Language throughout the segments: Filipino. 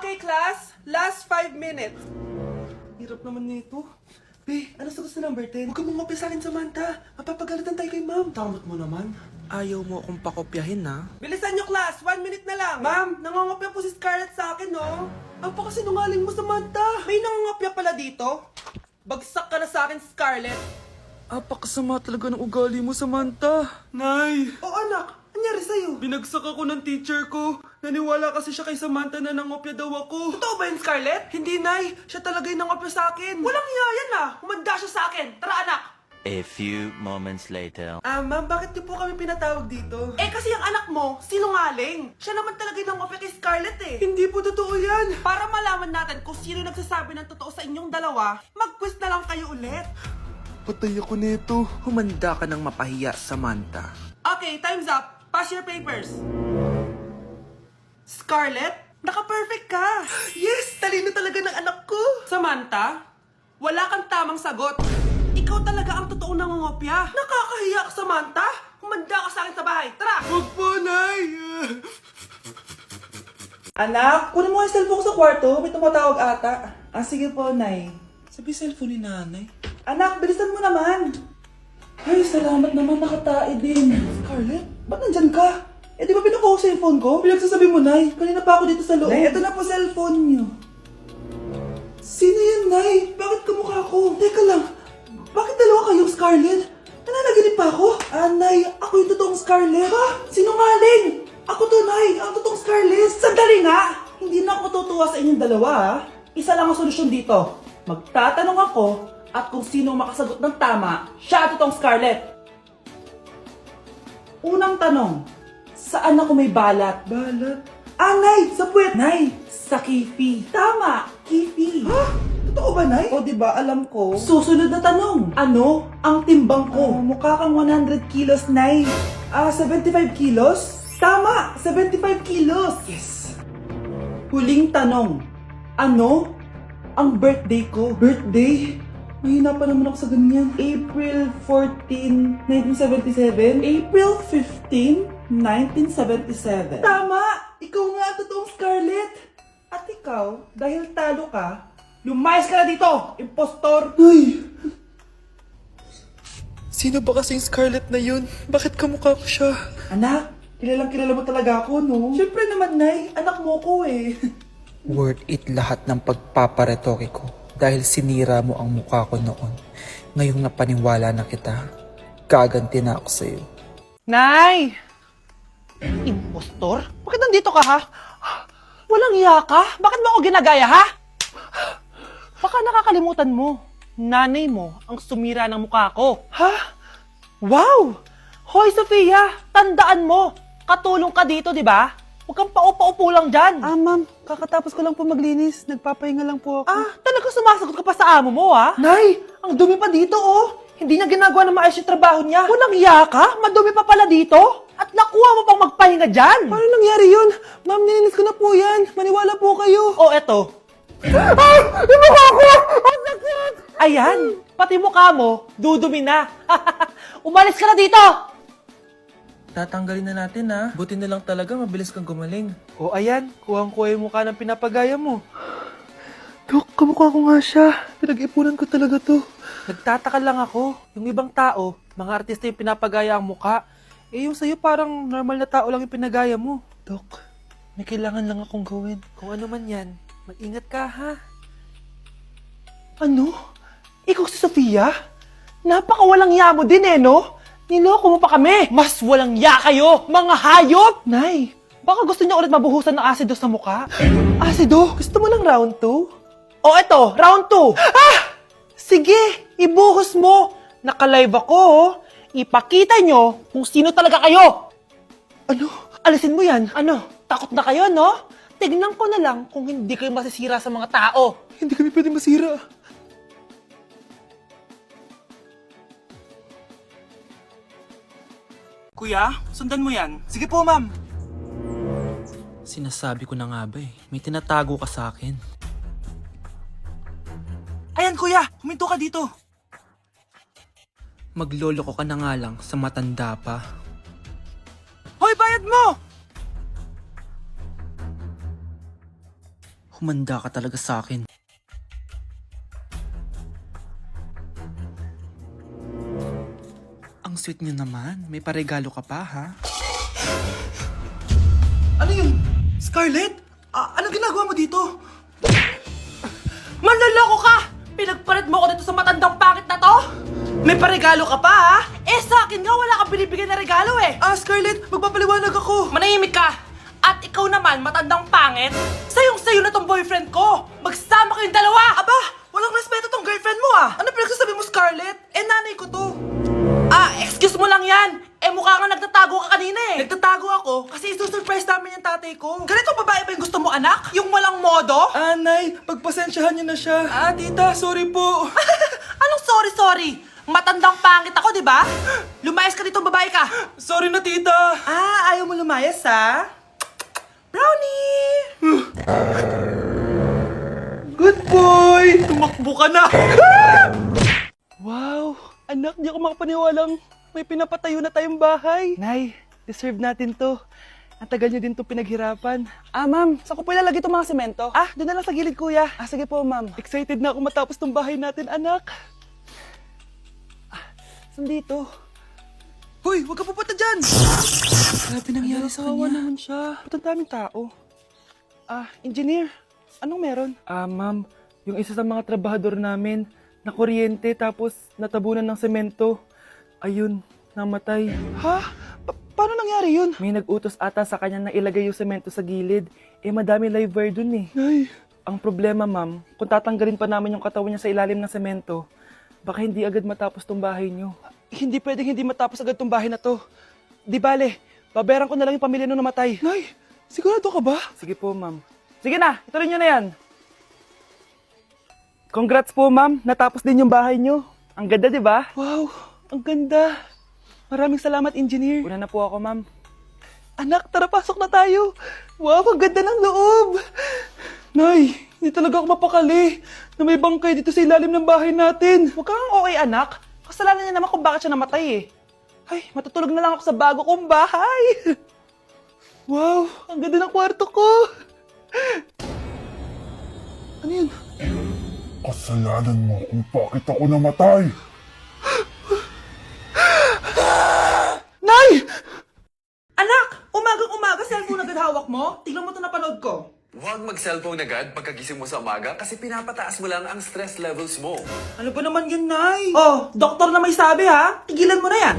Okay, class. Last 5 minutes. Hirap naman nito. Be, ano sagot sa number 10? Huwag ka mong mapya sa akin, Samantha. Mapapagalitan tayo kay ma'am. Tamot mo naman. Ayaw mo akong pakopyahin, ha? Bilisan nyo, class. 1 minute na lang. Ma'am, nangangopya po si Scarlett sa akin, no? Ang pakasinungaling mo, Samantha. May nangangopya pala dito. Bagsak ka na sa akin, Scarlett. Apakasama talaga ng ugali mo, Samantha. Nay! O anak, anyari sa'yo? Binagsak ako ng teacher ko. Naniwala kasi siya kay Samantha na nangopya daw ako. Totoo ba yun, Scarlett? Hindi, Nay. Siya talaga yung nangopya sa akin. Walang hiya yan, ah. Humanda siya sa akin. Tara, anak. A few moments later. Ma'am, bakit niyo po kami pinatawag dito? Eh, kasi yung anak mo, sinungaling. Siya naman talaga yung nangopya kay Scarlett, eh. Hindi po totoo yan. Para malaman natin kung sino nagsasabi ng totoo sa inyong dalawa, mag-quiz na lang kayo ulit. Patay ako nito. Humanda ka ng mapahiya, Samantha. Okay, time's up. Pass your papers. Scarlett, naka-perfect ka. Yes, talino talaga ng anak ko. Samantha, wala kang tamang sagot. Ikaw talaga ang totoong nangungopya. Nakakahiya ka, Samantha. Humanda ka sa akin sa bahay. Tara! Huwag po, Nay. Anak, kunin mo yung cellphone ko sa kwarto. May tumatawag ata. Sige po, Nay. Sabi cellphone ni nanay. Anak, bilisan mo naman. Ay, salamat naman. Nakatae din. Scarlett, ba't nandyan ka? Eh, di ba pinukuha ko sa phone ko? Pinagsasabi mo, Nay. Kanina pa ako dito sa loob. Nay, ito na po cellphone niyo. Sino yan, Nay? Bakit kamukha ko? Teka lang. Bakit dalawa kayong Scarlett? Nananaginip pa ako? Nay, ako yung totoong Scarlett. Ha? Sinungaling! Ako to, Nay. Ang totoong Scarlett. Sandali nga! Hindi na ako tutuwa sa inyong dalawa, ha? Isa lang ang solusyon dito. Magtatanong ako at kung sino ang makasagot ng tama, siya ang totoong Scarlett. Unang tanong, saan ako may balat? Balat? Nay! Sa puwet! Nay! Sa kifi. Tama! Kifi. Ha? Totoo ba, Nay? O, diba, alam ko. Susunod na tanong. Ano ang timbang ko? Mukha kang 100 kilos, Nay. 75 kilos? Tama! 75 kilos! Yes! Huling tanong. Ano ang birthday ko? Birthday? Mahina pa naman ako sa ganyan. April 14, 1977? April 15, 1977. Tama! Ikaw nga ang totoong Scarlett! At ikaw, dahil talo ka, lumayas ka na dito! Impostor! Ay! Sino ba kasing Scarlett na yun? Bakit kamukha ko siya? Anak, kilalang kilala mo talaga ako, no? Siyempre naman, Nay. Anak mo ko eh. Worth it lahat ng pagpaparetoke ko dahil sinira mo ang mukha ko noon. Ngayong napaniwala na kita, gaganti na ako sa'yo. Nay! Impostor? Bakit nandito ka, ha? Walang iya ka? Bakit mo ako ginagaya, ha? Baka nakakalimutan mo. Nanay mo ang sumira ng mukha ko. Ha? Wow! Hoy, Sofia! Tandaan mo! Katulong ka dito, di ba? Huwag kang paupa-upo lang dyan. Ma'am, kakatapos ko lang po maglinis. Nagpapahinga lang po ako. Talaga sumasagot ka pa sa amo mo, ha? Nay! Ang dumi pa dito, oh! Hindi niya ginagawa ng maayos yung trabaho niya. Walang iya ka? Madumi pa pala dito? At nakuha mo pang magpahinga dyan? Paano nangyari yun? Ma'am, nilinis ko na po yan. Maniwala po kayo. Oh, eto. Yung mukha ko! Ang sakit! Ayan, pati mukha mo, dudumi na. Umalis ka na dito! Tatanggalin na natin, ha? Buti na lang talaga, mabilis kang gumaling. O ayan, kuhang-kuha yung mukha ng pinapagaya mo. Dok, kamukha ko nga siya. Pinag-ipunan ko talaga to. Nagtataka lang ako. Yung ibang tao, mga artista yung pinapagaya ang mukha. Eh yung sa'yo parang normal na tao lang yung pinagaya mo. Dok, may kailangan lang akong gawin. Kung ano man yan, mag-ingat ka, ha? Ano? Ikaw si Sofia? Napakawalang ya mo din eh, no? Niloko mo pa kami. Mas walang ya kayo, mga hayop! Nay, Baka gusto niya ulit mabuhusan ng asido sa mukha. asido, gusto mo lang round 2? O eto, round 2. Sige, ibuhos mo. Naka-live ako, oh. Ipakita nyo kung sino talaga kayo. Ano? Alisin mo yan. Ano, takot na kayo, no? Tignan ko na lang kung hindi kayo masisira sa mga tao. Hindi kami pwede masira. Kuya, sundan mo yan. Sige po, ma'am. Sinasabi ko na nga ba eh, may tinatago ka sa akin. Ayan, kuya. Huminto ka dito. Magloloko ka na nga lang sa matanda pa. Hoy, bayad mo! Humanda ka talaga sa akin. Ang sweet niyo naman. May paregalo ka pa, ha? Ano yun? Scarlett? Anong ginagawa mo dito? Manloloko ka! Pinagpalit mo ko dito sa matandang pangit na to? May paregalo ka pa, ha? Eh, sa akin nga, wala kang binibigyan na regalo, eh. Scarlett, magpapaliwanag ako. Manahimik ka. At ikaw naman, matandang pangit, sayong-sayo na tong boyfriend ko. Magsama kayong dalawa. Aba, walang respeto tong girlfriend mo, ah. Ano pinagsasabi mo, Scarlett? Eh, nanay ko to. Excuse mo lang yan. Eh, mukha kang nagtatago ka kanina, eh. Nagtatago ako kasi isusurprise namin yung tatay ko. Ganito babae ba yung gusto mo, anak? Yung walang modo? Nay, pagpasensyahan niyo na siya. Tita, sorry po. Anong sorry? Matandang pangit ako, di ba? Lumayas ka dito, babae ka. Sorry na, tita. Ayaw mo lumayas, ha? Brownie! Good boy! Tumakbo ka na! Wow! Anak, di ako makapaniwalang may pinapatayo na tayong bahay. Nay, deserve natin to. Ang tagal niyo din to pinaghirapan. Ma'am, saan ko po ilalagay itong mga semento? Doon na lang sa gilid, kuya. Sige po, ma'am. Excited na ako matapos tong bahay natin, anak. Saan dito? Hoy, huwag ka pupunta dyan! Grabe nangyari sa Kawawa kanya. naman siya. Ba't ang daming tao? Engineer, anong meron? Ma'am, yung isa sa mga trabahador namin, nakuryente tapos natabunan ng semento. Ayun, namatay. Ha? Paano nangyari yun? May nag-utos ata sa kanya na ilagay yung semento sa gilid. Madami live wire dun eh. Ay. Ang problema, ma'am, kung tatanggalin pa namin yung katawan niya sa ilalim ng semento, baka hindi agad matapos tong bahay niyo. Hindi pwedeng hindi matapos agad tong bahay na to. Di bale, babayaran ko na lang yung pamilya nung namatay. Nay, sigurado ka ba? Sige po, ma'am. Sige na, ituloy nyo na yan. Congrats po, ma'am. Natapos din yung bahay nyo. Ang ganda, di ba? Wow, ang ganda. Maraming salamat, engineer. Una na po ako, ma'am. Anak, tara, pasok na tayo. Wow, ang ganda ng loob. Nay, hindi talaga ako mapakali na may bangkay dito sa ilalim ng bahay natin. Huwag kang okay, anak. Kasalanan niya naman kung bakit siya namatay eh. Ay, matutulog na lang ako sa bago kong bahay. Wow, ang ganda ng kwarto ko. Ano yun? Kasalanan mo kung bakit ako namatay. Nay! Anak! Umagang-umaga, cellphone agad hawak mo? Tingnan mo ito napanood ko. Huwag mag-cellphone agad pagkagising mo sa umaga kasi pinapataas mo lang ang stress levels mo. Ano ba naman yan, Nay? Oh, doktor na may sabi, ha? Tigilan mo na yan.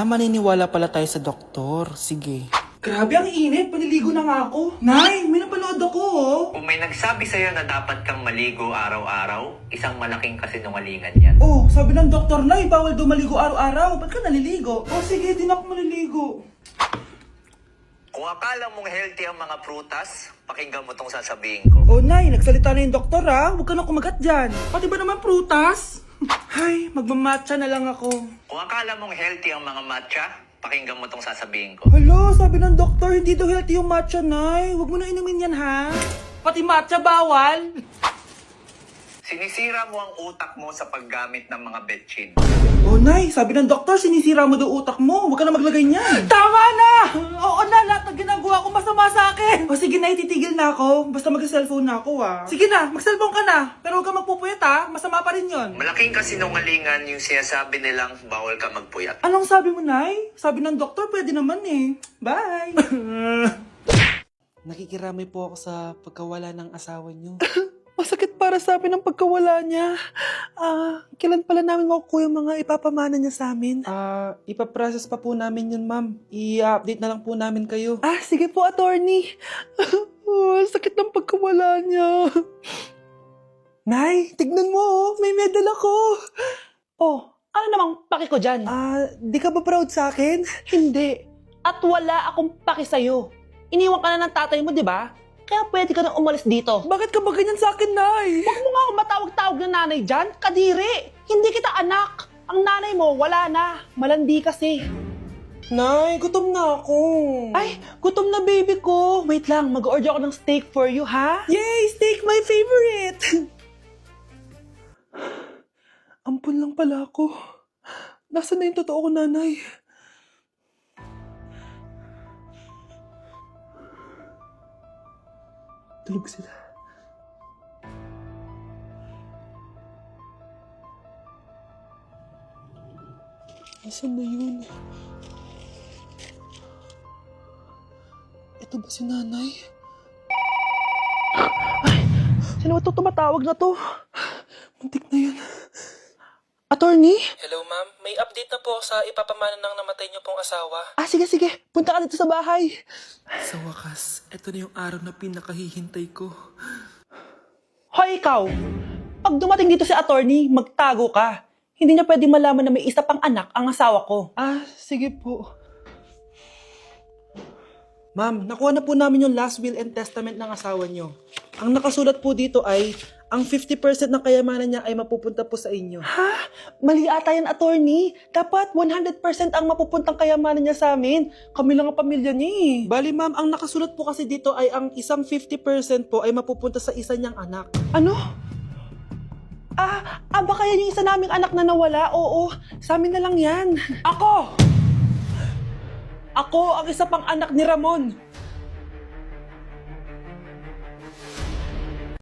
Maniniwala pala tayo sa doktor. Sige. Grabe, ang init. Paniligo na nga ako. Nay, may napanood ako, oh. Kung may nagsabi sa'yo na dapat kang maligo araw-araw, isang malaking kasinungalingan yan. Oh, sabi ng doktor, Nay, bawal daw maligo araw-araw. Ba't ka naliligo? Oh, sige, din ako maliligo. Kung akala mong healthy ang mga prutas, pakinggan mo tong sasabihin ko. Oh, Nay, nagsalita na yung doktor, ha? Huwag ka na kumagat dyan. Pati ba naman prutas? Ay, magmamatcha na lang ako. Kung akala mong healthy ang mga matcha, pakinggan mo tong sasabihin ko. Hala, sabi ng doktor, hindi daw healthy yung matcha, Nay. Huwag mo na inumin yan, ha? Pati matcha bawal. Sinisira mo ang utak mo sa paggamit ng mga betchin. Oh, Nay, sabi ng doktor, sinisira mo daw utak mo. Huwag ka na maglagay niyan. Tama na! Oo na, lahat ng ginagawa ko masama sa akin. O sige, Nay, titigil na ako. Basta mag-cellphone na ako, ha. Sige na, mag-cellphone ka na. Pero huwag ka magpupuyat, ha. Masama pa rin yon. Malaking kasinungalingan yung sinasabi nilang bawal ka magpuyat. Anong sabi mo, Nay? Sabi ng doktor, pwede naman eh. Bye! Nakikiramay po ako sa pagkawala ng asawa niyo. Masakit para sa amin ang pagkawala niya. Kailan pala namin makukuha yung mga ipapamana niya sa amin? Ipaprocess pa po namin yun, ma'am. I-update na lang po namin kayo. Sige po, attorney. Sakit ng pagkawala niya. Nay, tignan mo, may medal ako. Oh, ano namang paki ko dyan? Di ka ba proud sa akin? Hindi. At wala akong paki sa'yo. Iniwan ka na ng tatay mo, di ba? Kaya pwede ka nang umalis dito. Bakit ka ba ganyan sa akin, Nay? Huwag mo nga ako matawag-tawag na nanay dyan. Kadiri! Hindi kita anak. Ang nanay mo, wala na. Malandi kasi. Nay, gutom na ako. Ay, gutom na baby ko. Wait lang, mag-order ako ng steak for you, ha? Yay! Steak, my favorite! Ampun lang pala ako. Nasaan na yung totoo ko, nanay? Tulog sila. Asan na yun? Ito ba si nanay? Ay! Sino ba ito tumatawag na to? Muntik na yun. Attorney? Hello ma'am, may update na po sa ipapamana ng namatay niyo pong asawa. Ah, sige, sige. Punta ka dito sa bahay. Sa wakas, ito na yung araw na pinakahihintay ko. Hoy, ikaw! Pag dumating dito si attorney, magtago ka. Hindi niya pwede malaman na may isa pang anak ang asawa ko. Ah, sige po. Ma'am, nakuha na po namin yung last will and testament ng asawa niyo. Ang nakasulat po dito ay, ang 50% ng kayamanan niya ay mapupunta po sa inyo. Ha? Mali ata yan, attorney. Dapat 100% ang mapupuntang kayamanan niya sa amin. Kami lang ang pamilya niya eh. Bali ma'am, ang nakasulat po kasi dito ay ang isang 50% po ay mapupunta sa isa niyang anak. Ano? Baka yan yung isa naming anak na nawala? Oo, sa amin na lang yan. Ako ang isa pang anak ni Ramon.